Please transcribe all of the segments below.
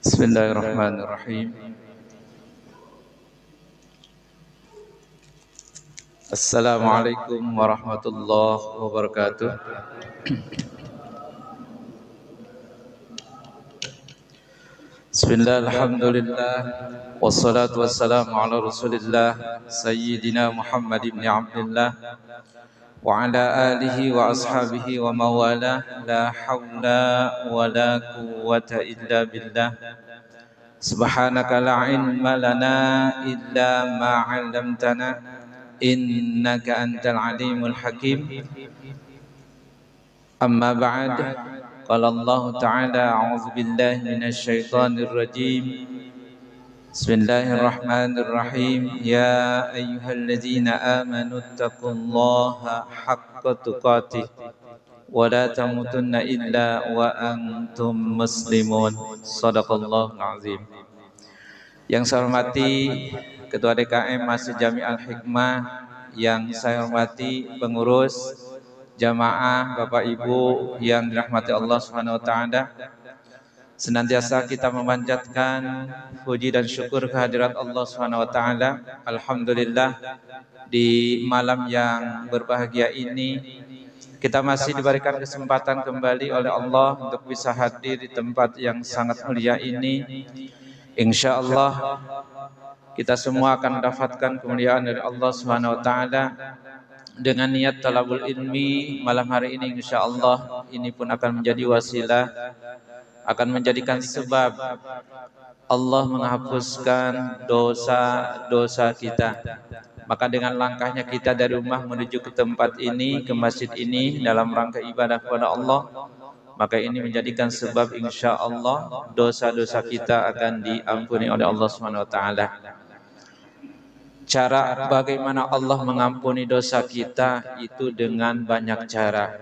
Bismillahirrahmanirrahim. Assalamualaikum warahmatullahi wabarakatuh. Bismillah, alhamdulillah, wassalatu wassalamu ala rasulillah Sayyidina Muhammad ibn Abdullah wa ala alihi wa ashabihi wa mawala. La hawla wa la quwwata illa billah. Subhanaka la ilma lana illa ma 'allamtana innaka antal alimul hakim. Amma ba'd. Qala Allah ta'ala a'udzu billahi minasy syaithanir rajim. Bismillahirrahmanirrahim. Ya ayyuhalladzina amanu taqullaha haqqa tuqatih wa la tamutunna illa wa antum muslimun. Shadaqallahul azim. Yang saya hormati Ketua DKM Masjid Jami Al-Hikmah, yang saya hormati pengurus jamaah, Bapak Ibu yang dirahmati Allah Subhanahu wa taala. Senantiasa kita memanjatkan puji dan syukur kehadirat Allah Subhanahu wa taala. Alhamdulillah, di malam yang berbahagia ini kita masih diberikan kesempatan kembali oleh Allah untuk bisa hadir di tempat yang sangat mulia ini. Insya Allah kita semua akan mendapatkan kemuliaan dari Allah Subhanahu wa taala dengan niat talabul ilmi malam hari ini. Insya Allah ini pun akan menjadi wasilah, akan menjadikan sebab Allah menghapuskan dosa-dosa kita. Maka dengan langkahnya kita dari rumah menuju ke tempat ini, ke masjid ini dalam rangka ibadah kepada Allah, maka ini menjadikan sebab insya Allah dosa-dosa kita akan diampuni oleh Allah Subhanahu wa taala. Cara bagaimana Allah mengampuni dosa kita itu dengan banyak cara.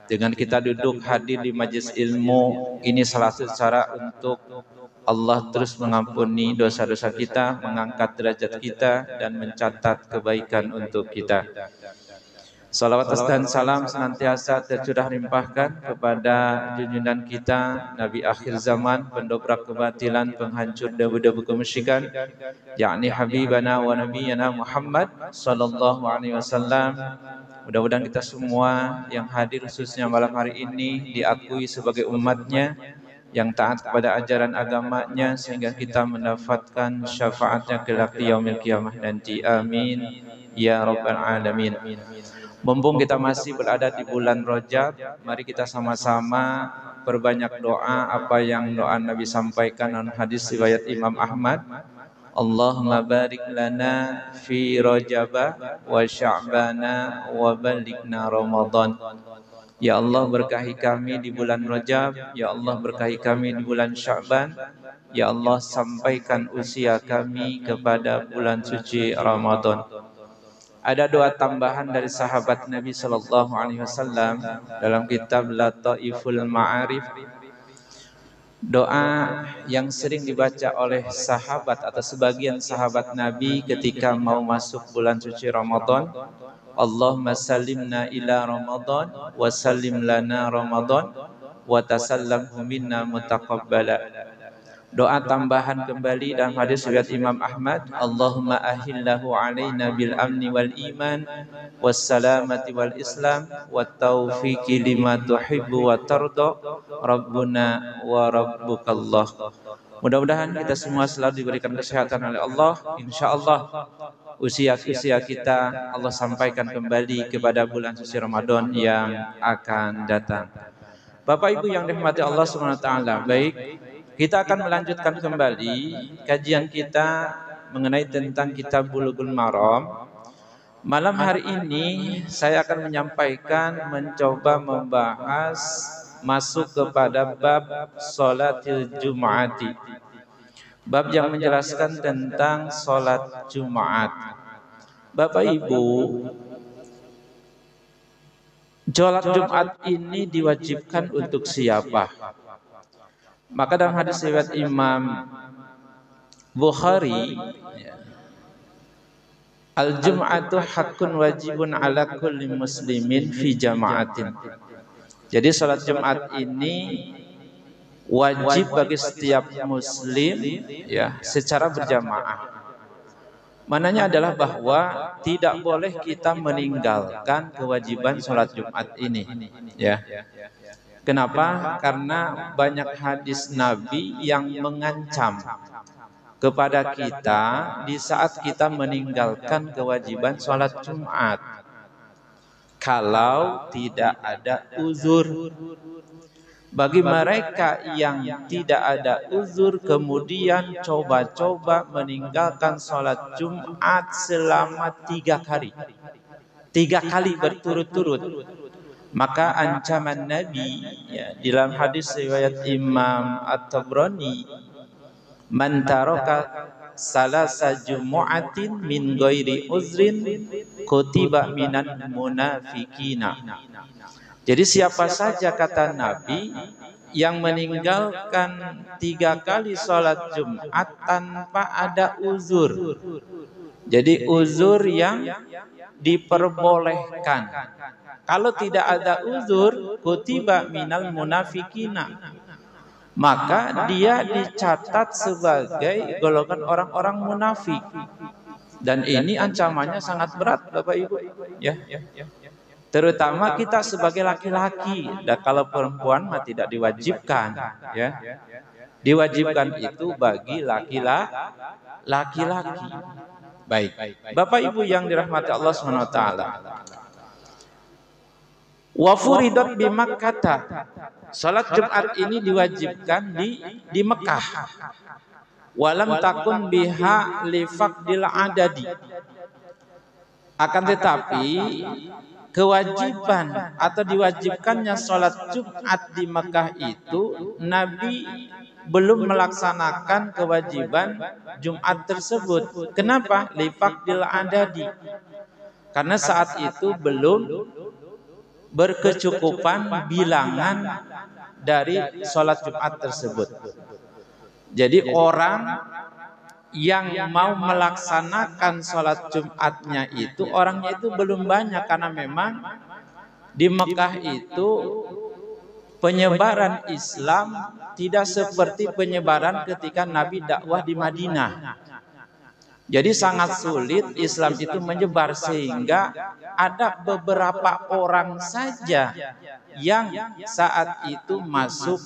Dengan kita duduk hadir di majelis ilmu, ini salah satu cara untuk Allah terus mengampuni dosa-dosa kita, mengangkat derajat kita, dan mencatat kebaikan untuk kita. Salawat dan salam senantiasa tercurah limpahkan kepada junjungan kita, Nabi akhir zaman, pendobrak kebatilan, penghancur debu-debu kemusyrikan, yakni Habibana wa Nabiyana Muhammad sallallahu alaihi wasallam. Mudah-mudahan kita semua yang hadir khususnya malam hari ini diakui sebagai umatnya yang taat kepada ajaran agamanya, sehingga kita mendapatkan syafaatnya kelak di yaumil qiyamah nanti. Amin ya rabbal alamin. Mumpung kita masih berada di bulan Rajab, mari kita sama-sama perbanyak doa apa yang doa Nabi sampaikan dalam hadis riwayat Imam Ahmad. Allahumma barik lana fi Rajaba wa Sya'bana wa balighna Ramadan. Ya Allah, berkahi kami di bulan Rajab. Ya Allah, berkahi kami di bulan Sya'ban. Ya Allah, sampaikan usia kami kepada bulan suci Ramadan. Ada doa tambahan dari sahabat Nabi sallallahu alaihi wasallam dalam kitab Lataiful Ma'arif. Doa yang sering dibaca oleh sahabat atau sebagian sahabat Nabi ketika mau masuk bulan suci Ramadan. Allahumma sallimna ila Ramadan wa sallim lana Ramadan wa tasallamhu minna mutaqabbala. Doa tambahan kembali dalam hadis riwayat Imam Ahmad, Allahumma ahillahu alaina bil amni wal iman was salamati wal islam wat taufiqi lima tuhibbu wa tarda rabbuna wa rabbukallah. Mudah-mudahan kita semua selalu diberikan kesehatan oleh Allah. Insyaallah usia kita Allah sampaikan kembali kepada bulan suci Ramadan yang akan datang. Bapak Ibu yang dirahmati Allah Subhanahu wa taala, baik, kita akan melanjutkan kembali kajian kita mengenai tentang kitab Bulughul Maram. Malam hari ini saya akan mencoba membahas masuk kepada bab sholatil Jum'ati. Bab yang menjelaskan tentang sholat Jumat. Bapak Ibu, sholat Jumat ini diwajibkan untuk siapa? Maka dalam hadis riwayat Imam Bukhari, al-jum'atu haqqun wajibun ala kulli muslimin fi jama'atin. Jadi salat Jumat ini wajib bagi setiap muslim ya secara berjamaah. Mananya adalah bahwa tidak boleh kita meninggalkan kewajiban sholat Jumat ini ya. Kenapa? Karena banyak hadis Nabi yang mengancam kepada kita di saat kita meninggalkan kewajiban sholat Jumat kalau tidak ada uzur. Bagi mereka yang tidak ada uzur kemudian coba-coba meninggalkan sholat Jumat selama 3 kali, 3 kali berturut-turut, maka ancaman Nabi ya, dalam hadis riwayat Imam At-Tabrani, man taraka salasa jumu'atin min ghairi uzrin kutiba minan munafikina. Jadi siapa saja kata Nabi yang meninggalkan 3 kali sholat Jumat tanpa ada uzur. Jadi uzur yang diperbolehkan. Kalau tidak ada uzur, kutiba minal munafikina, maka dia dicatat sebagai golongan orang-orang munafik. Dan ini ancamannya sangat berat, Bapak Ibu. Ya. Terutama kita sebagai laki-laki, dan kalau perempuan mah tidak diwajibkan, ya. Diwajibkan itu bagi laki-laki. Baik, Bapak Ibu yang dirahmati Allah SWT. Wa furidat bi Makkah. Salat Jumat ini diwajibkan di Mekah. Walam takun biha li faqdil adadi. Akan tetapi kewajiban atau diwajibkannya sholat Jumat di Mekah itu Nabi belum melaksanakan kewajiban Jumat tersebut. Kenapa? Lifaqdil adadi. Karena saat itu belum berkecukupan bilangan dari sholat Jumat tersebut. Jadi orang yang mau melaksanakan sholat Jumatnya itu orangnya itu belum banyak, karena memang di Mekah itu penyebaran Islam tidak seperti penyebaran ketika Nabi dakwah di Madinah. Jadi sangat sulit Islam itu menyebar, sehingga ada beberapa orang saja yang saat itu masuk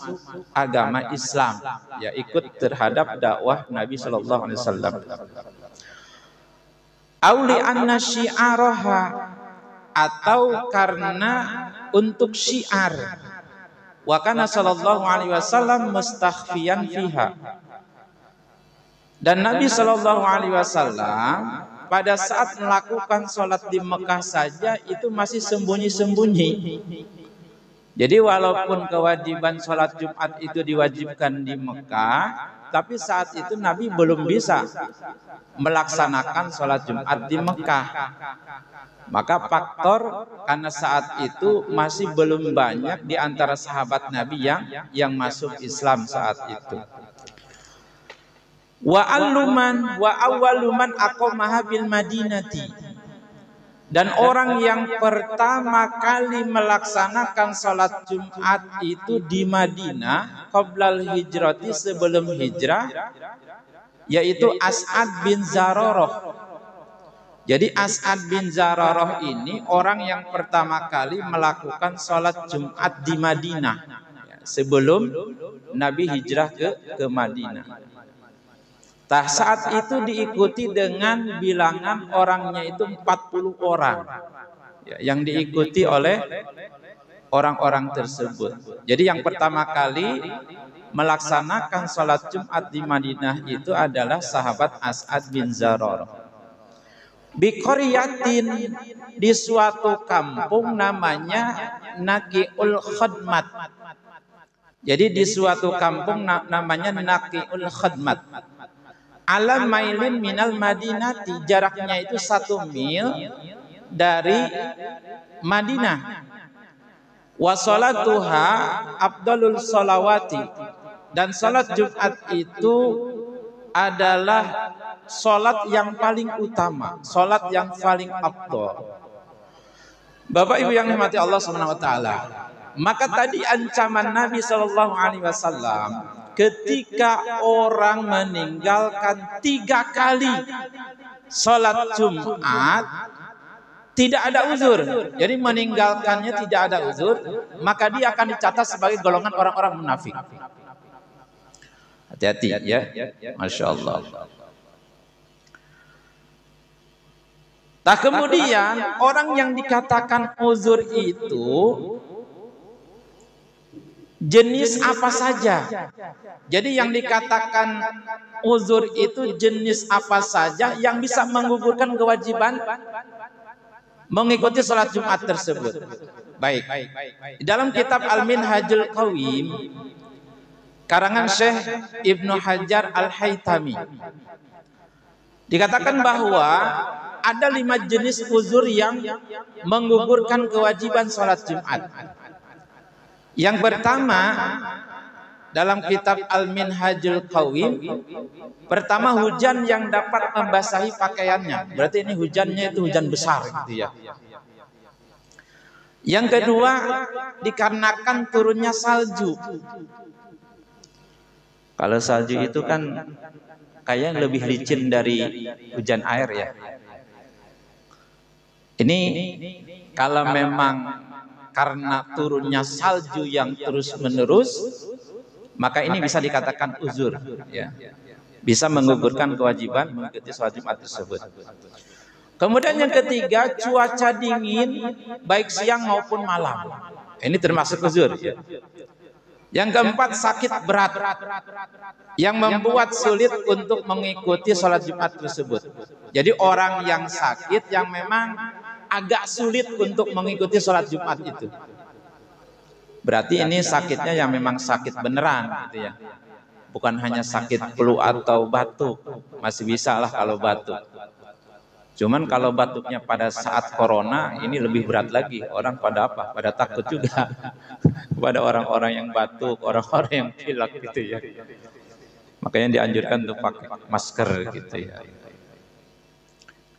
agama Islam, ya ikut terhadap dakwah Nabi Shallallahu Alaihi Wasallam. Auli anna syi'araha, atau karena untuk syiar. Wa kana Shallallahu Alaihi Wasallam mustakhfiyan fiha. Dan Nabi Shallallahu Alaihi Wasallam pada saat melakukan sholat di Mekah saja itu masih sembunyi-sembunyi. Jadi walaupun kewajiban sholat Jumat itu diwajibkan di Mekah, tapi saat itu Nabi belum bisa melaksanakan sholat Jumat di Mekah. Maka faktor karena saat itu masih belum banyak di antara sahabat Nabi yang masuk Islam saat itu. Wa awwaluman aqamaha bil Madinati, dan orang yang pertama kali melaksanakan sholat Jumat itu di Madinah qoblal hijrati, sebelum hijrah, yaitu As'ad bin Zararah. Jadi As'ad bin Zararah ini orang yang pertama kali melakukan sholat Jumat di Madinah sebelum Nabi hijrah ke Madinah. Saat itu diikuti dengan bilangan orangnya itu 40 orang yang diikuti oleh orang-orang tersebut. Jadi yang pertama kali melaksanakan sholat Jumat di Madinah itu adalah sahabat As'ad bin Zararah. Biqaryatin, di suatu kampung namanya Naqiul Khadmat. Jadi di suatu kampung namanya Naqiul Khadmat. Alam mailin minal Madinati, jaraknya itu 1 mil dari Madinah. Wa sholatuha afdalul sholawati, dan salat Jumat itu adalah salat yang paling utama, salat yang paling afdal. Bapak Ibu yang dirahmati Allah Subhanahu wa taala, Maka tadi ancaman Nabi Shallallahu Alaihi Wasallam ketika orang meninggalkan 3 kali sholat Jumat tidak ada uzur, jadi meninggalkannya tidak ada uzur, maka dia akan dicatat sebagai golongan orang-orang munafik. Hati-hati ya, Masya Allah. Nah kemudian orang yang dikatakan uzur itu jenis apa saja? Jadi yang dikatakan uzur itu jenis apa saja yang bisa menggugurkan kewajiban mengikuti sholat Jumat tersebut. Baik. Dalam kitab Al-Minhajul Qawim karangan Syekh Ibnu Hajar Al-Haytami dikatakan bahwa ada 5 jenis uzur yang menggugurkan kewajiban sholat Jumat. Yang pertama dalam kitab Al-Minhajul Qawim, pertama hujan yang dapat membasahi pakaiannya. Berarti ini hujannya itu hujan besar gitu ya. Yang kedua dikarenakan turunnya salju. Kalau salju itu kan kayaknya lebih licin dari hujan air ya. Ini kalau memang karena turunnya salju yang terus menerus, maka ini bisa dikatakan uzur ya. Bisa menggugurkan kewajiban mengikuti sholat Jumat tersebut. Kemudian yang ketiga, cuaca dingin baik siang maupun malam. Ini termasuk uzur ya. Yang keempat, sakit berat yang membuat sulit untuk mengikuti sholat Jumat tersebut. Jadi orang yang sakit yang memang agak sulit untuk mengikuti sholat Jumat itu, berarti ini sakitnya yang memang sakit beneran gitu ya. Bukan hanya sakit flu atau batuk, masih bisa lah kalau batuk. Cuman kalau batuknya pada saat corona ini lebih berat lagi. Orang pada apa? Pada takut juga pada orang-orang yang batuk, orang-orang yang pilek gitu ya. Makanya dianjurkan untuk pakai masker gitu ya.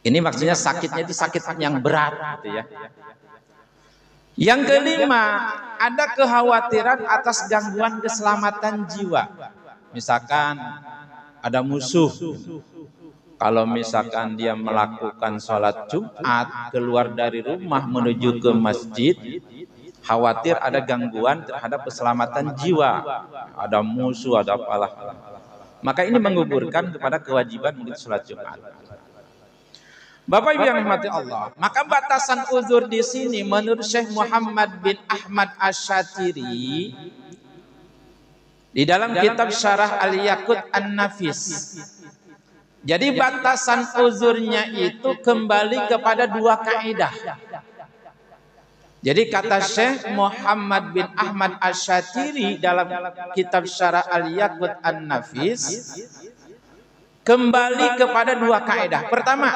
Ini maksudnya sakitnya itu sakit yang berat gitu ya. Yang kelima, ada kekhawatiran atas gangguan keselamatan jiwa. Misalkan ada musuh. Kalau misalkan dia melakukan sholat Jumat, keluar dari rumah menuju ke masjid, khawatir ada gangguan terhadap keselamatan jiwa. Ada musuh, ada apalah. Maka ini menggugurkan kepada kewajiban mengikuti sholat Jumat. Bapak Ibu yang dirahmati Allah, maka batasan uzur di sini menurut Syekh Muhammad bin Ahmad Asy-Syatiri di dalam kitab Syarah Al-Yaqut An-Nafis. Jadi batasan uzurnya itu kembali kepada 2 kaidah. Jadi kata Syekh Muhammad bin Ahmad Asy-Syatiri dalam kitab Syarah Al-Yaqut An-Nafis, kembali kepada 2 kaidah. Pertama,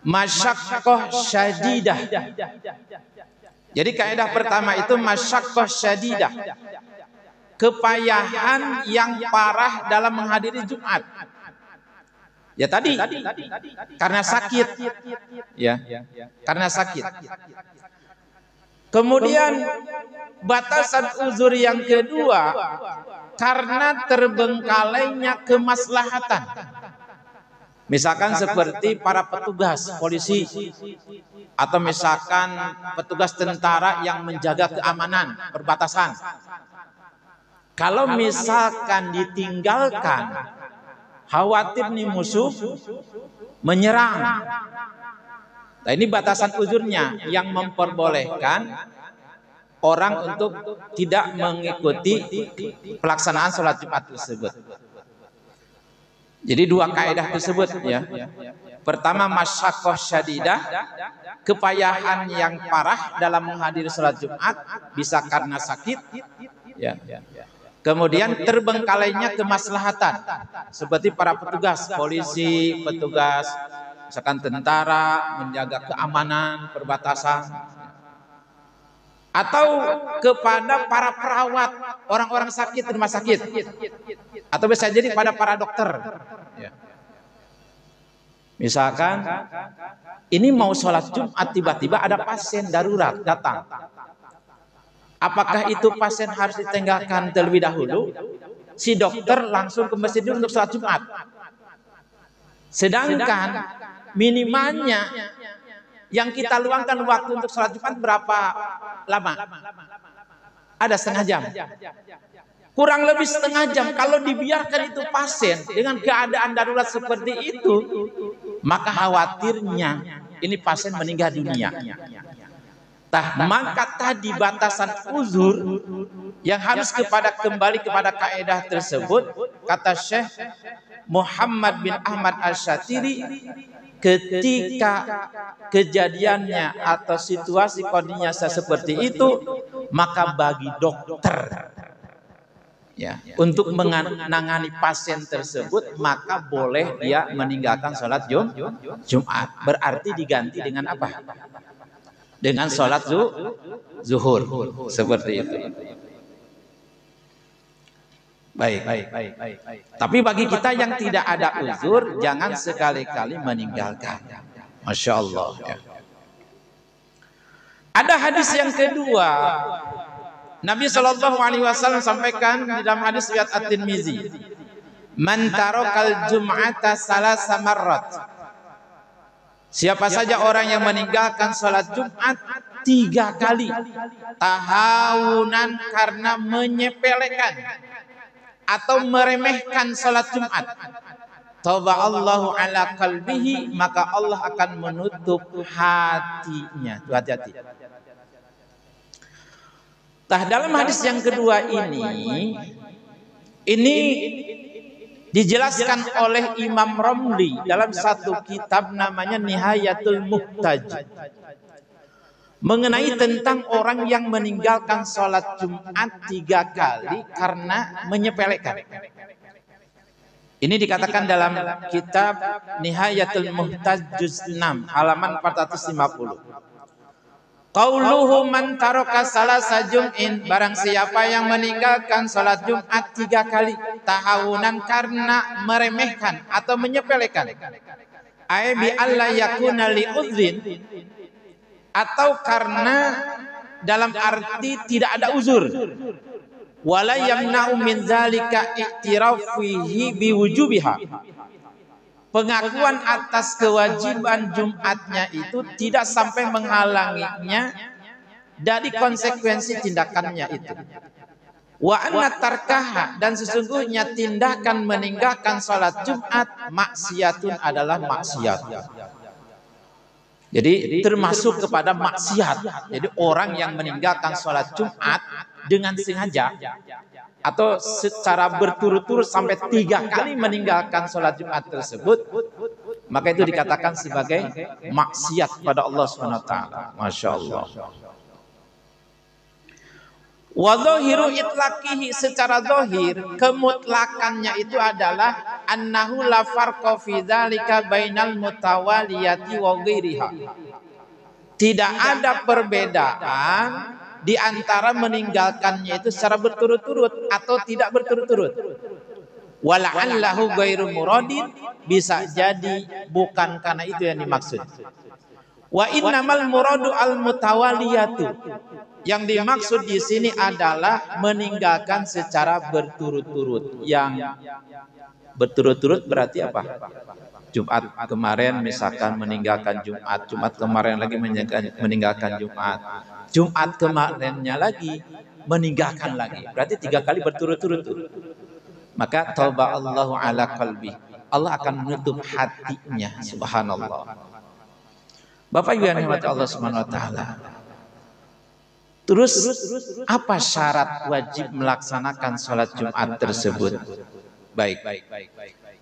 masyaqqah syadidah. Jadi kaidah pertama itu masyaqqah syadidah, kepayahan yang parah dalam menghadiri Jumat. Ya tadi karena sakit ya, karena sakit. Kemudian batasan uzur yang kedua karena terbengkalainya kemaslahatan. Misalkan seperti para petugas polisi atau misalkan petugas tentara yang menjaga keamanan perbatasan. Kalau misalkan ditinggalkan, khawatir nih musuh menyerang. Nah ini batasan uzurnya yang memperbolehkan orang untuk tidak mengikuti pelaksanaan sholat Jumat tersebut. Jadi 2 kaidah tersebut ya. Pertama masyaqqah syadidah, kepayahan yang parah dalam menghadiri sholat Jumat, bisa karena sakit ya. Kemudian terbengkalainya kemaslahatan, seperti para petugas polisi, petugas misalkan tentara menjaga keamanan perbatasan, atau kepada para perawat, orang-orang sakit di rumah sakit, atau bisa jadi pada para dokter. Misalkan ini mau sholat Jumat, tiba-tiba ada pasien darurat datang. Apakah itu pasien harus ditinggalkan terlebih dahulu? Si dokter langsung ke masjid dulu untuk sholat Jumat. Sedangkan minimalnya yang kita luangkan waktu untuk sholat Jumat berapa lama? Ada setengah jam. Kurang lebih setengah jam. Kalau dibiarkan itu pasien dengan keadaan darurat seperti itu, maka khawatirnya ini pasien meninggal dunia. Maka tadi batasan uzur yang harus kembali kepada kaidah tersebut, kata Syekh Muhammad bin Ahmad Asy-Syatiri, ketika kejadiannya atau situasi kondisinya seperti itu, maka bagi dokter ya untuk menangani pasien tersebut, maka boleh dia meninggalkan sholat Jumat. Berarti diganti dengan apa? Dengan sholat zuhur. Seperti itu. Baik. Tapi bagi kita yang tidak ada uzur, jangan sekali-kali meninggalkan. Masya Allah. Ada hadis yang kedua. Nabi SAW sampaikan di dalam hadis riwayat At-Tirmizi, "Man tarakal jum'ata salasa marrat." Siapa saja orang yang meninggalkan sholat Jumat 3 kali, tahawunan karena menyepelekan atau meremehkan sholat Jumat, taba'allahu ala qalbihi, maka Allah akan menutup hatinya. Tuh, hati-hati. Dalam hadis yang kedua ini dijelaskan oleh Imam Romli dalam satu kitab namanya Nihayatul Muhtaj, mengenai tentang orang yang meninggalkan sholat Jumat 3 kali karena menyepelekan. Ini dikatakan dalam kitab Nihayatul Muhtaj juz 6 halaman 450. Qauluhu man taraka salasa jum'in, barang siapa yang meninggalkan salat Jumat 3 kali, tahawunan karena meremehkan atau menyepelekan, ai bi alla yakuna li uzrin, atau karena dalam arti tidak ada uzur, wala yamna'u min zalika i'tirafihi biwujubiha, pengakuan atas kewajiban Jumatnya itu tidak sampai menghalanginya dari konsekuensi tindakannya itu. Wa anna tarkaha, dan sesungguhnya tindakan meninggalkan salat Jumat maksiatun adalah maksiat. Jadi termasuk kepada maksiat. Jadi orang yang meninggalkan salat Jumat dengan sengaja atau secara berturut-turut sampai 3 kali meninggalkan sholat Jumat tersebut, maka itu dikatakan sebagai maksiat pada Allah SWT. Masya Allah. Wa dhahiru itlaqihi, secara zahir kemutlakannya itu adalah annahu la farqa fi dzalika bainal mutawaliyati wa ghairiha. Tidak ada perbedaan di antara meninggalkannya itu secara berturut-turut atau tidak berturut-turut. Wala'allahu ghairu muradin, bisa jadi bukan karena itu yang dimaksud. Wa innamal muradu al mutawaliyatu, yang dimaksud di sini adalah meninggalkan secara berturut-turut. Yang berturut-turut berarti apa? Jumat kemarin misalkan meninggalkan Jumat, Jumat kemarin lagi meninggalkan Jumat, Jumat kemarinnya lagi meninggalkan lagi. Berarti 3 kali berturut-turut. Maka tauba Allahu ala qalbi, Allah akan menutup hatinya. Subhanallah. Bapak Ibu yang dirahmati Allah Subhanahu wa taala. Terus apa syarat wajib melaksanakan sholat Jumat tersebut? Baik.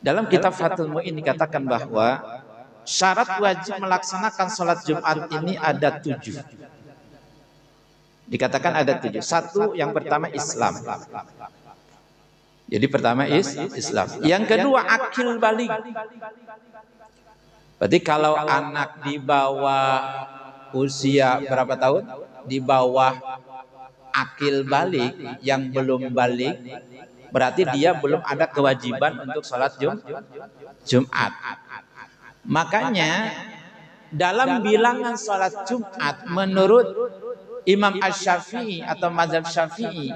Dalam kitab Fathul Mu'in dikatakan bahwa syarat wajib melaksanakan sholat Jumat ini ada 7. Dikatakan ada 7. 1, yang pertama Islam. Jadi pertama Islam. Yang kedua akil balik. Berarti kalau anak di bawah usia berapa tahun? Di bawah akil balik, yang belum balik, berarti dia belum ada kewajiban untuk sholat Jumat. Makanya dalam bilangan sholat Jumat menurut Imam Asy-Syafi'i atau mazhab Syafi'i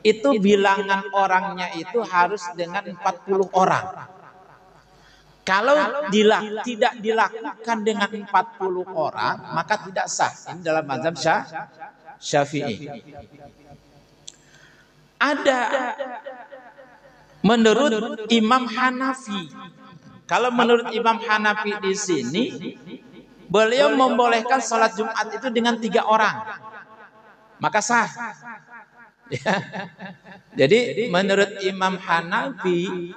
itu bilangan orangnya itu harus dengan 40 orang. Kalau tidak dilakukan dengan 40 orang, maka tidak sah. Ini dalam mazhab Syafi'i. Ada menurut Imam Hanafi. Kalau menurut Imam Hanafi di sini, beliau membolehkan salat Jumat itu dengan 3 orang, maka sah. Ya. Jadi menurut Imam Hanafi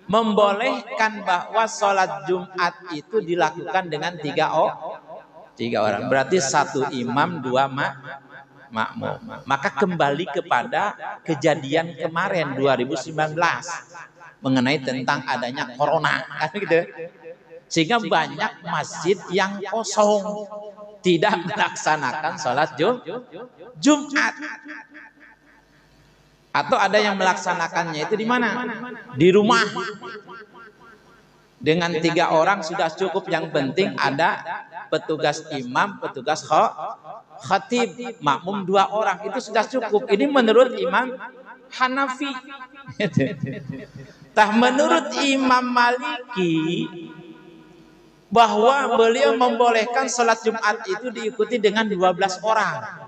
membolehkan bahwa sholat Jumat itu dilakukan dengan 3 orang. Berarti 1 imam, 2 makmum. Maka kembali kepada kejadian kemarin 2019 mengenai tentang adanya corona, kan gitu. Sehingga banyak masjid yang kosong, tidak melaksanakan sholat Jumat. Atau ada yang melaksanakannya itu di mana? Di rumah. Dengan 3 orang sudah cukup. Yang penting ada petugas imam, petugas khatib, makmum 2 orang. Itu sudah cukup. Ini menurut Imam Hanafi. Menurut Imam Maliki, bahwa beliau membolehkan sholat Jumat itu diikuti dengan 12 orang.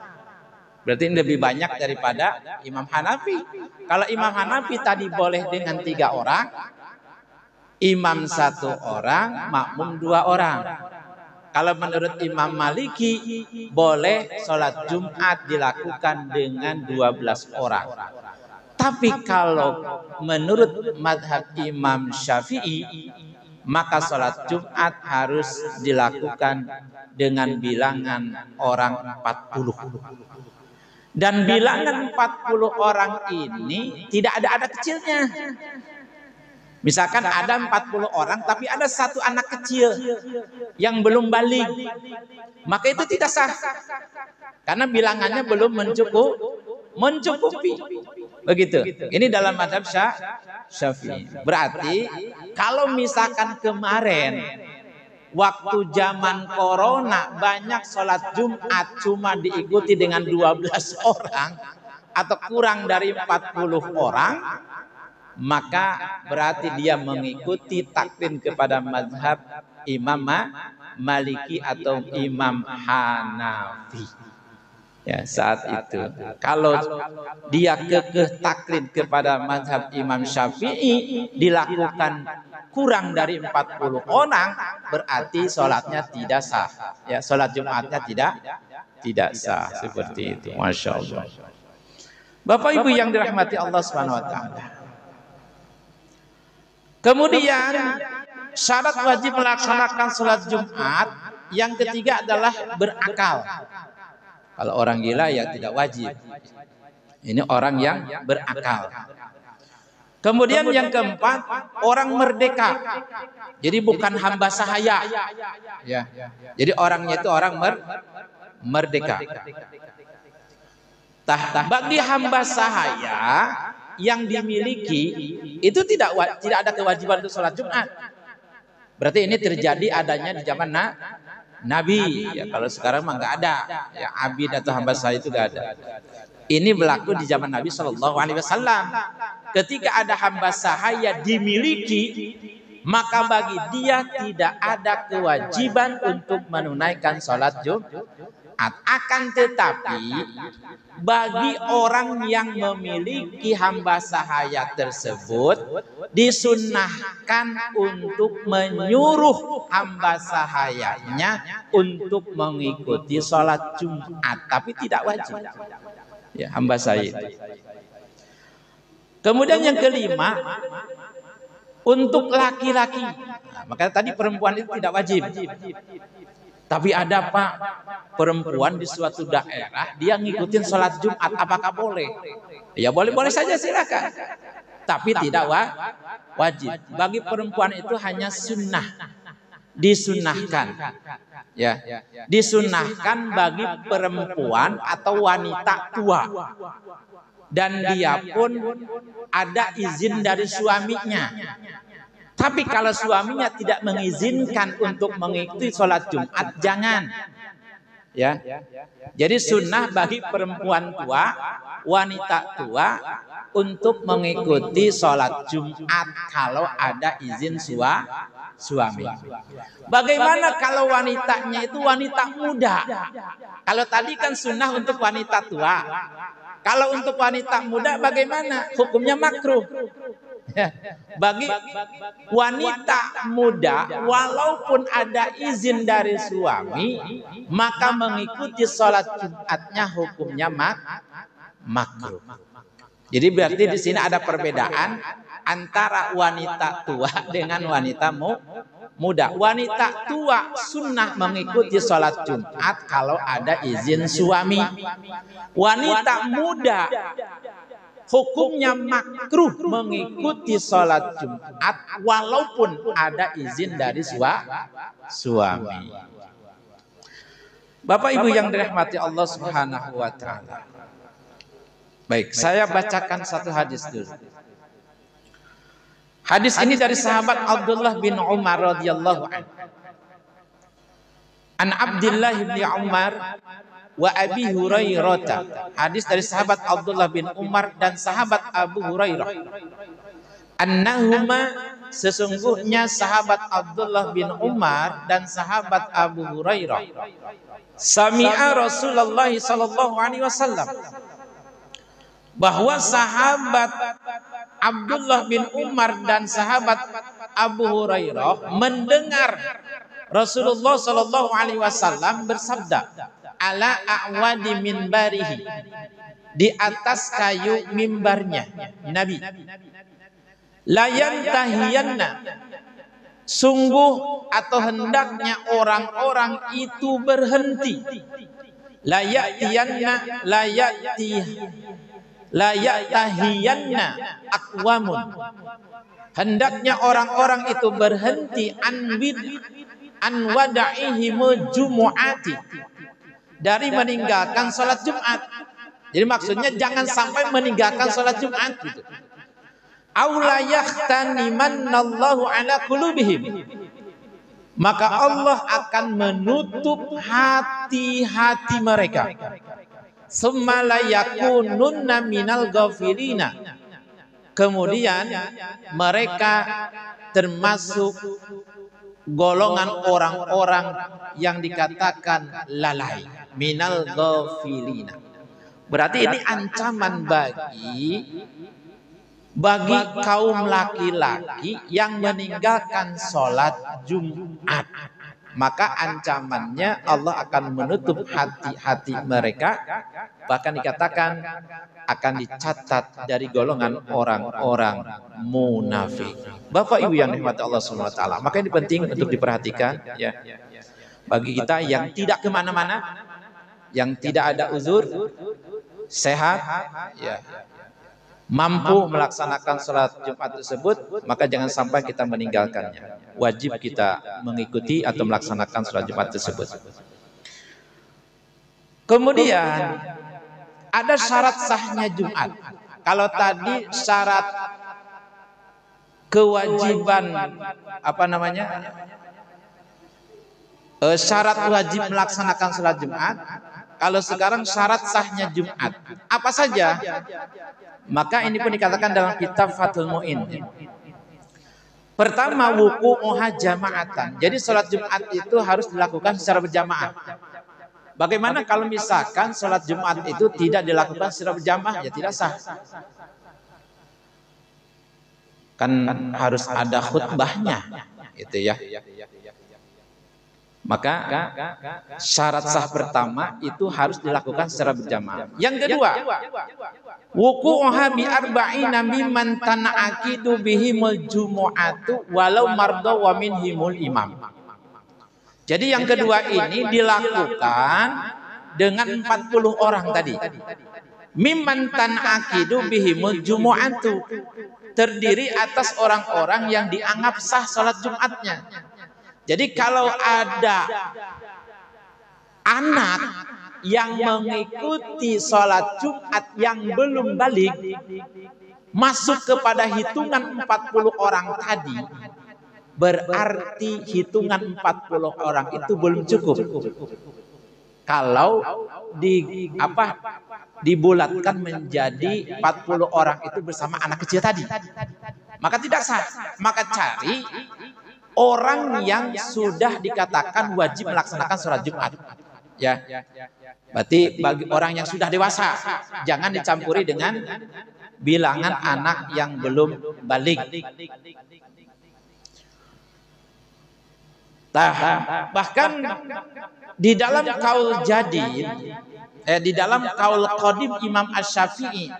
Berarti ini lebih banyak daripada Imam Hanafi. Kalau Imam Hanafi tadi boleh dengan 3 orang, imam 1 orang, makmum 2 orang. Kalau menurut Imam Maliki, boleh sholat Jumat dilakukan dengan 12 orang. Tapi kalau menurut madhab Imam Syafi'i, maka sholat Jumat harus dilakukan dengan bilangan orang 40. Dan bilangan 40 orang ini tidak ada kecilnya. Misalkan ada 40 orang tapi ada 1 anak kecil yang belum balik, maka itu tidak sah. Karena bilangannya belum mencukupi. Begitu. Ini dalam mazhab Syafi'i. Berarti kalau misalkan kemarin waktu zaman corona banyak sholat Jumat cuma diikuti dengan 12 orang atau kurang dari 40 orang, maka berarti dia mengikuti takdim kepada mazhab Imam Maliki atau Imam Hanafi. Ya, saat itu kalau dia kekeh taklid kepada mazhab Imam Syafi'i dilakukan kurang dari 40 orang, berarti sholatnya tidak sah. Ya, sholat Jumatnya tidak sah. Seperti itu. Masya Allah. Bapak Ibu yang dirahmati Allah Subhanahu wa Ta'ala. Kemudian syarat wajib melaksanakan sholat Jumat yang ketiga adalah berakal. Kalau orang gila ya tidak wajib. Ini orang yang berakal. Kemudian yang keempat, orang merdeka. Jadi bukan hamba sahaya. Ya. Jadi orangnya itu orang merdeka. Bagi hamba sahaya yang dimiliki itu tidak ada kewajiban untuk sholat Jumat. Berarti ini terjadi adanya di zaman Nabi. Ya, kalau sekarang mah nggak ada. Ya, abid atau hamba sahaya itu nggak ada. Ini berlaku di zaman Nabi SAW. Ketika ada hamba sahaya dimiliki, maka bagi dia tidak ada kewajiban untuk menunaikan sholat Jumat. Akan tetapi bagi orang yang memiliki hamba sahaya tersebut disunnahkan untuk menyuruh hamba sahayanya untuk mengikuti sholat Jumat, tapi tidak wajib. Ya, hamba sahaya. Kemudian yang kelima, untuk laki-laki. Maka tadi perempuan itu tidak wajib. Tapi ada Pak, perempuan di suatu daerah dia ngikutin sholat Jumat, apakah boleh? Ya boleh-boleh saja, silakan. Tapi tidak wajib. Bagi perempuan itu hanya sunnah, disunnahkan. Ya, disunnahkan bagi perempuan atau wanita tua. Dan dia pun ada izin dari suaminya. Tapi kalau suaminya tidak mengizinkan untuk mengikuti sholat Jumat, jangan. Ya. Jadi sunnah bagi perempuan tua, wanita tua untuk mengikuti sholat Jumat kalau ada izin suami. Bagaimana kalau wanitanya itu wanita muda? Kalau tadi kan sunnah untuk wanita tua. Kalau untuk wanita muda bagaimana? Hukumnya makruh. Bagi wanita muda, walaupun ada izin dari suami, maka mengikuti sholat Jumatnya hukumnya makruh. Jadi berarti di sini ada perbedaan antara wanita tua dengan wanita muda. Wanita tua sunnah mengikuti sholat Jumat kalau ada izin suami. Wanita muda hukumnya makruh mengikuti sholat Jumat walaupun ada izin dari suami. Bapak Ibu yang dirahmati Allah Subhanahu wa taala. Baik, saya bacakan satu hadis dulu. Hadis ini dari sahabat Abdullah bin Umar radhiyallahu anhu. An Abdullah bin Umar wa Abi Hurairah. Hadis dari sahabat Abdullah bin Umar dan sahabat Abu Hurairah. Annahuma, sesungguhnya sahabat Abdullah bin Umar dan sahabat Abu Hurairah, sami'a Rasulullah sallallahu alaihi wasallam, bahwa sahabat Abdullah bin Umar dan sahabat Abu Hurairah mendengar Rasulullah sallallahu alaihi wasallam bersabda, ala a'wadi minbarihi, di atas kayu mimbarnya Nabi, la yantahiyanna, sungguh atau hendaknya orang-orang itu berhenti, la ya'tiyanna la ya'tahiyanna aqwamun, hendaknya orang-orang itu berhenti an wada'ihimul jumu'ati, dari meninggalkan sholat Jumat. Jadi maksudnya jangan sampai meninggalkan sholat Jumat gitu. Aula yahtanimanallahu ala qulubihim, maka Allah akan menutup hati-hati mereka. Summa la yakununna minal ghafilina, kemudian mereka termasuk golongan orang-orang yang dikatakan lalai, minal ghafilina. Berarti ini ancaman bagi kaum laki-laki yang meninggalkan sholat Jumat. Maka ancamannya Allah akan menutup hati-hati mereka, bahkan dikatakan akan dicatat dari golongan orang-orang munafik. Bapak Ibu yang dirahmati Allah Subhanahu wa taala, maka ini penting untuk diperhatikan ya. Bagi kita yang tidak kemana-mana, yang tidak ada uzur, sehat ya, mampu melaksanakan sholat Jumat tersebut, maka jangan sampai kita meninggalkannya. Wajib kita mengikuti atau melaksanakan sholat Jumat tersebut. Kemudian ada syarat sahnya Jumat. Kalau tadi syarat kewajiban syarat wajib melaksanakan sholat Jumat, kalau sekarang syarat sahnya Jumat apa saja? Maka ini pun dikatakan dalam kitab Fathul Mu'in. Pertama, wuqu'uha jama'atan. Jadi sholat Jumat itu harus dilakukan secara berjamaah. Bagaimana kalau misalkan sholat Jumat itu tidak dilakukan secara berjamaah? Ya tidak sah. Kan harus ada khutbahnya, gitu ya. Maka syarat sah pertama itu harus dilakukan secara berjamaah. Yang kedua, wuqu'uha bi arba'ina mimman tan'aqidu bihimul jumu'atu walau marda wa minhimul imam. Jadi yang kedua ini dilakukan dengan 40 orang tadi. Mimman tan'aqidu bihimul jumu'atu, terdiri atas orang-orang yang dianggap sah salat Jumatnya. Jadi kalau ada anak yang mengikuti sholat Jumat yang belum balik, masuk kepada hitungan 40 orang tadi, berarti hitungan 40 orang itu belum cukup. Kalau dibulatkan menjadi 40 orang itu bersama anak kecil tadi, maka tidak sah. Maka cari orang yang sudah dikatakan wajib melaksanakan sholat Jumat. Ya, berarti bagi orang yang sudah dewasa, jangan dicampuri dengan bilangan anak yang belum balik. Bahkan di dalam kaul jadid, di dalam kaul qadim Imam Asy-Syafi'i.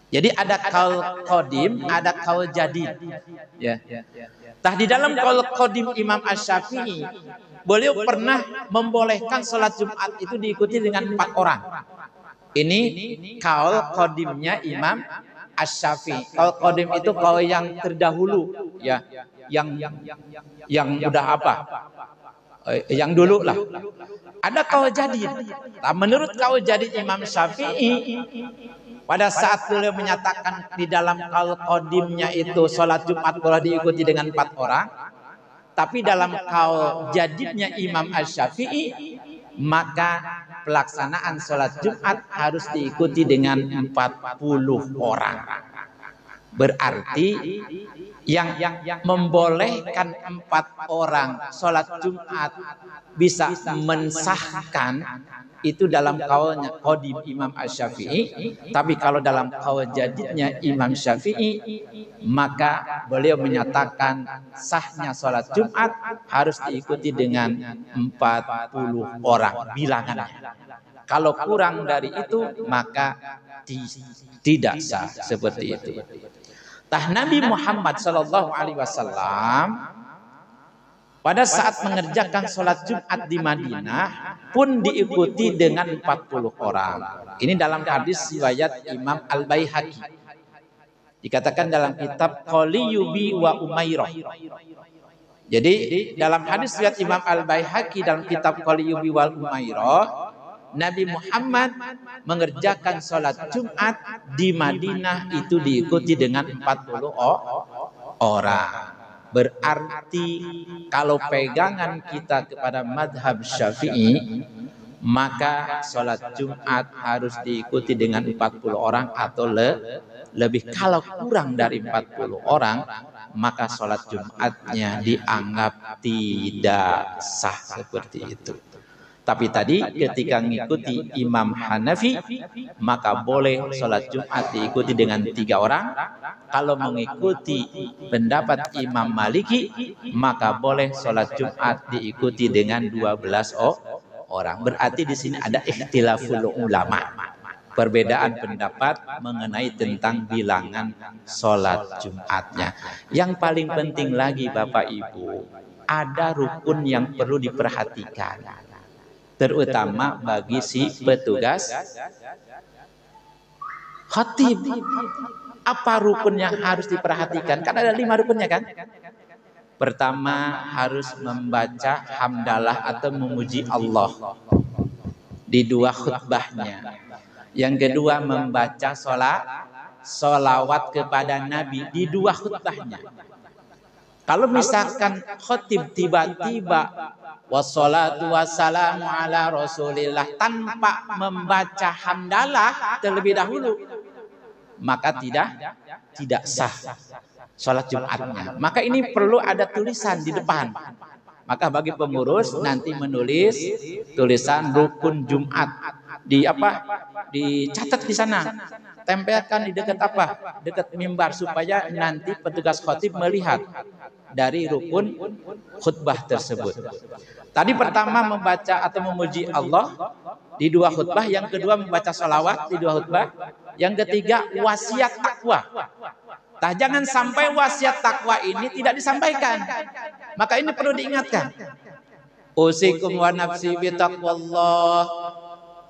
Jadi ada kaul qadim, ada kaul jadid. Ya. Di dalam kaul qadim Imam Asy-Syafi'i, beliau pernah membolehkan sholat Jumat itu diikuti dengan 4 orang. Ini kaul qadimnya Imam Asy-Syafi'i. Kaul qadim itu kaul yang terdahulu, ya, yang udah yang dulu lah. Ada kaul jadid. Menurut kaul jadid Imam Syafi'i, pada saat beliau menyatakan di dalam kaul qadimnya itu sholat Jumat boleh diikuti dengan 4 orang, tapi dalam kaul jadidnya Imam Asy-Syafi'i, maka pelaksanaan sholat Jumat harus diikuti dengan 40 orang. Berarti yang membolehkan 4 orang sholat Jumat bisa mensahkan itu dalam kaulnya qadim Imam Asy-Syafi'i. Tapi kalau dalam kaul jadidnya Imam Syafi'i, maka beliau menyatakan sahnya sholat Jumat harus diikuti dengan 40 orang bilangannya. Kalau kurang dari itu, maka tidak sah seperti itu. Nabi Muhammad SAW pada saat mengerjakan sholat Jumat di Madinah pun diikuti dengan 40 orang. Ini dalam hadis riwayat Imam Al-Baihaqi. Dikatakan dalam kitab Qaliyubi wa Umairah. Jadi dalam hadis riwayat Imam Al-Baihaqi dalam kitab Qaliyubi wa Umairah, Nabi Muhammad mengerjakan sholat Jumat di Madinah itu diikuti dengan 40 orang. Berarti kalau pegangan kita kepada madhab Syafi'i, maka sholat Jumat harus diikuti dengan 40 orang atau lebih. Kalau kurang dari 40 orang, maka sholat Jumatnya dianggap tidak sah seperti itu. Tapi tadi ketika mengikuti Imam Hanafi, maka boleh sholat Jumat diikuti dengan 3 orang. Kalau mengikuti pendapat Imam Maliki, maka boleh sholat Jumat diikuti dengan 12 orang. Berarti di sini ada ikhtilaful ulama, perbedaan pendapat mengenai tentang bilangan sholat Jumatnya. Yang paling penting lagi Bapak Ibu, ada rukun yang perlu diperhatikan, terutama bagi si petugas khatib. Apa rukun yang harus diperhatikan? Kan ada 5 rukunnya kan? Pertama, harus membaca hamdalah atau memuji Allah di 2 khutbahnya. Yang kedua, membaca sholawat kepada Nabi di 2 khutbahnya. Kalau misalkan khatib tiba-tiba wassalatu wassalamu ala rasulillah tanpa membaca hamdalah terlebih dahulu, maka tidak sah sholat Jumatnya. Maka ini perlu ada tulisan di depan. Maka bagi pengurus nanti menulis tulisan rukun Jumat dicatat di sana. Tempelkan di dekat dekat mimbar, supaya nanti petugas khatib melihat dari rukun khutbah tersebut. Tadi pertama membaca atau memuji Allah di 2 khutbah, yang kedua membaca sholawat di 2 khutbah, yang ketiga wasiat takwa. Jangan sampai wasiat takwa ini tidak disampaikan. Maka ini perlu diingatkan. Usikum wa nafsi bi taqwallah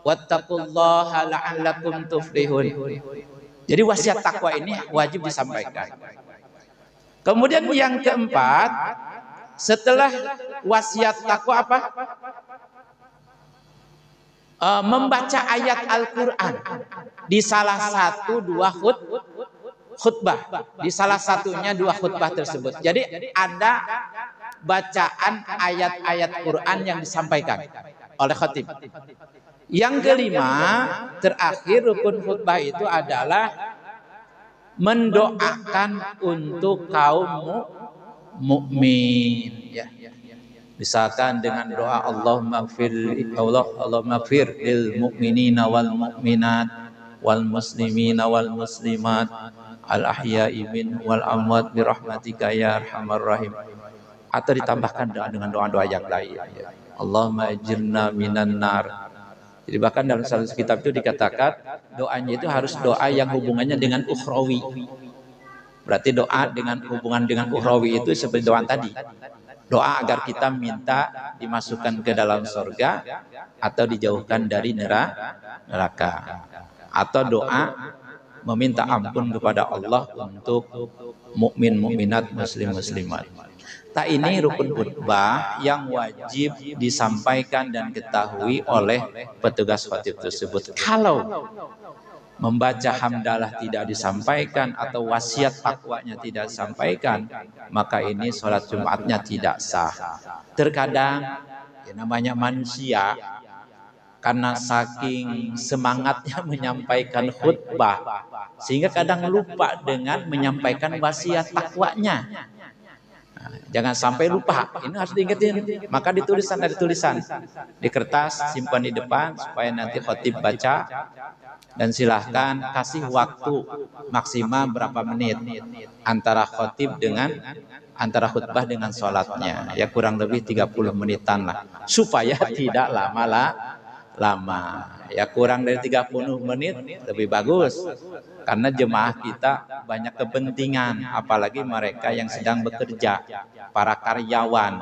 wattaqullaha la'allakum tuflihun. Jadi wasiat takwa ini wajib disampaikan. Kemudian yang keempat, setelah wasiat takwa membaca ayat Al-Quran di salah satu 2 khutbah. Di salah satunya 2 khutbah tersebut. Jadi ada bacaan ayat-ayat Quran yang disampaikan. oleh khatib. Yang kelima, terakhir rukun khutbah itu adalah mendoakan untuk kaum mukmin, ya. Misalkan dengan doa Allahumma ighfir lil mu'minina wal mu'minat wal muslimina wal muslimat al ahya'i min wal amwat bi rahmatika ya arhamar rahim. Atau ditambahkan dengan doa-doa yang lain, ya. Allahumma ajirna minan nar. Jadi bahkan dalam salah satu kitab itu dikatakan doanya itu harus doa yang hubungannya dengan ukhrawi. Berarti doa dengan hubungan dengan ukhrawi itu seperti doa tadi. Doa agar kita minta dimasukkan ke dalam surga atau dijauhkan dari neraka. Atau doa meminta ampun kepada Allah untuk mukmin mukminat muslim muslimat. Tak ini rukun khutbah yang wajib disampaikan dan diketahui oleh petugas khatib tersebut. Kalau membaca hamdalah tidak disampaikan atau wasiat takwanya tidak disampaikan, maka ini sholat Jumatnya tidak sah. Terkadang ya namanya manusia, karena saking semangatnya menyampaikan khutbah sehingga kadang lupa dengan menyampaikan wasiat takwanya. Jangan sampai lupa, ini harus diingetin. Maka ditulisan di kertas, simpan di depan supaya nanti khatib baca. Dan silahkan kasih waktu maksimal berapa menit antara antara khutbah dengan sholatnya. Ya kurang lebih 30 menitan lah, supaya tidak lama. Ya kurang dari 30 menit lebih bagus. Karena jemaah kita banyak kepentingan, apalagi mereka yang sedang bekerja, para karyawan.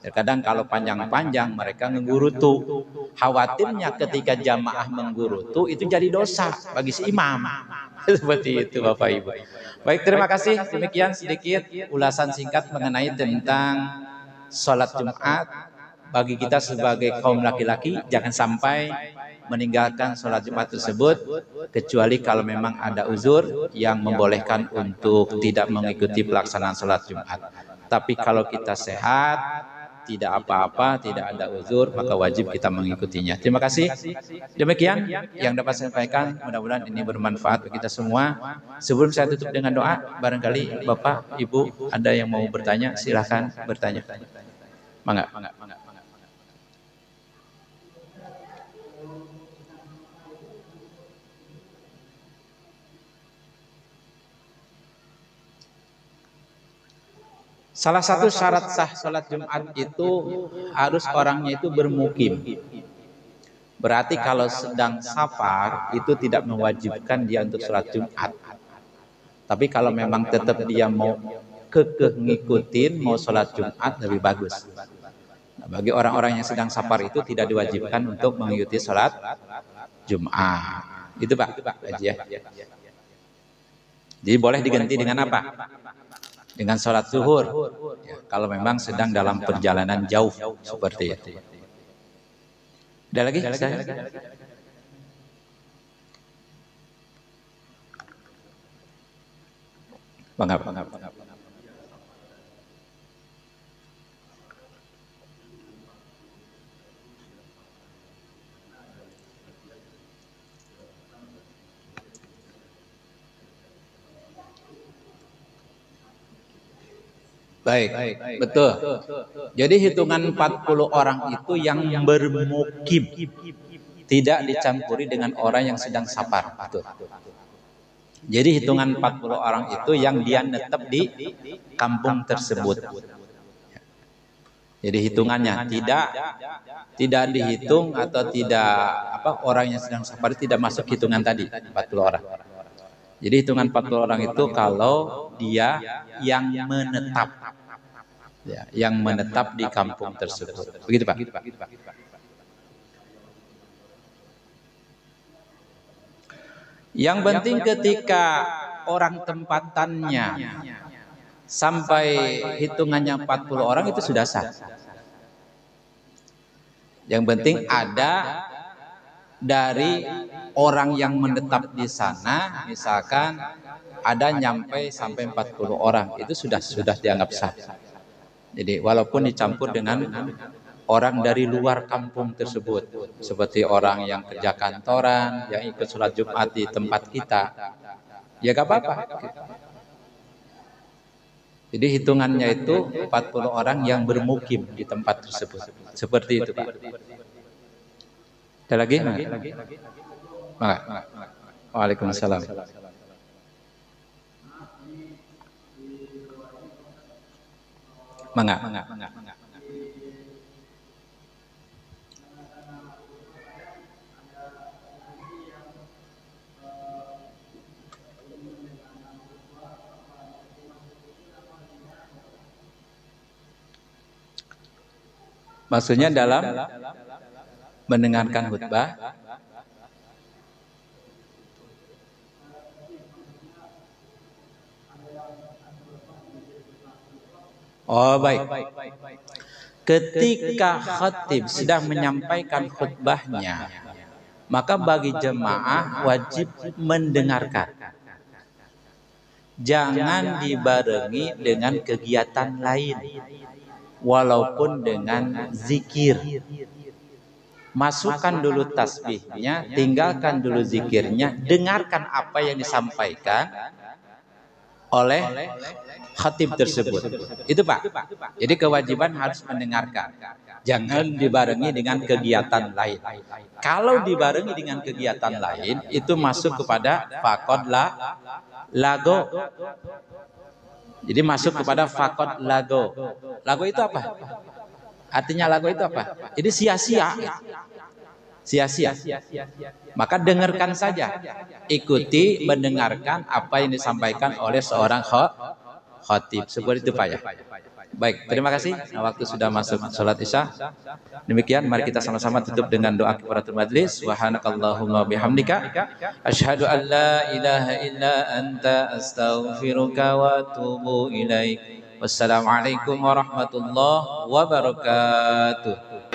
Terkadang kalau panjang-panjang mereka menggurutu. Khawatirnya ketika jamaah menggurutu itu jadi dosa bagi si imam. Seperti itu Bapak Ibu. Baik, terima kasih. Demikian sedikit ulasan singkat mengenai tentang sholat Jumat. Bagi kita sebagai kaum laki-laki, jangan sampai meninggalkan sholat Jumat tersebut, kecuali kalau memang ada uzur yang membolehkan untuk tidak mengikuti pelaksanaan sholat Jumat. Tapi kalau kita sehat, tidak apa-apa, tidak ada uzur, maka wajib kita mengikutinya. Terima kasih. Demikian yang dapat saya sampaikan, mudah-mudahan ini bermanfaat bagi kita semua. Sebelum saya tutup dengan doa, barangkali Bapak, Ibu ada yang mau bertanya, silahkan bertanya. Mangga. Salah satu syarat sah sholat Jumat itu harus orangnya itu bermukim. Berarti kalau sedang safar itu tidak mewajibkan dia untuk sholat Jumat. Tapi kalau memang tetap dia mau kekeh ngikutin mau sholat Jumat lebih bagus. Nah, bagi orang-orang yang sedang safar itu tidak diwajibkan untuk mengikuti sholat Jumat. Itu Pak Haji ya. Jadi boleh diganti dengan apa? Dengan sholat zuhur, ya, kalau memang sedang dalam perjalanan jauh seperti itu. Ada lagi? Bangga. Baik, betul. Jadi hitungan 40 orang itu yang bermukim, tidak dicampuri dengan orang yang sedang safar. Betul. Jadi hitungan 40 orang itu yang dia netep di kampung tersebut. Jadi hitungannya tidak dihitung atau tidak orang yang sedang safar tidak masuk hitungan tadi 40 orang. Jadi hitungan 40 orang itu kalau dia yang menetap, ya, yang menetap di kampung tersebut. Begitu Pak. Yang penting ketika orang tempatannya sampai hitungannya 40 orang itu sudah sah. Yang penting ada dari orang yang menetap di sana, misalkan ada nyampe sampai 40 orang, itu sudah dianggap sah. Jadi walaupun dicampur dengan orang dari luar kampung tersebut, seperti orang yang kerja kantoran, yang ikut sholat Jumat di tempat kita, ya gak apa-apa. Jadi hitungannya itu 40 orang yang bermukim di tempat tersebut. Seperti itu, Pak. Ada lagi? Waalaikumsalam. Mangga. Maksudnya dalam mendengarkan khutbah. Oh, baik. Ketika khatib sedang menyampaikan khutbahnya, maka bagi jemaah wajib mendengarkan. Jangan dibarengi dengan kegiatan lain, walaupun dengan zikir. Masukkan dulu tasbihnya, tinggalkan dulu zikirnya, dengarkan apa yang disampaikan oleh khatib tersebut. Itu, Pak. Jadi kewajiban harus mendengarkan. Jangan dibarengi dengan kegiatan lain. Kalau dibarengi dengan kegiatan lain, itu masuk kepada faqad lago. Jadi masuk kepada faqad lago. Lago itu apa? Artinya lago itu apa? Jadi sia-sia. Sia-sia. Maka dengarkan saja. Ikuti mendengarkan apa yang disampaikan oleh seorang khatib. Seperti itu, Pak, ya. Baik, terima kasih. Waktu sudah masuk sholat isya. Demikian, mari kita sama-sama tutup dengan doa kifaratul majlis. Subhanakallahumma bihamdika asyhadu an la ilaha illa anta astaghfiruka wa atubu ilaik. Wassalamualaikum warahmatullahi wabarakatuh.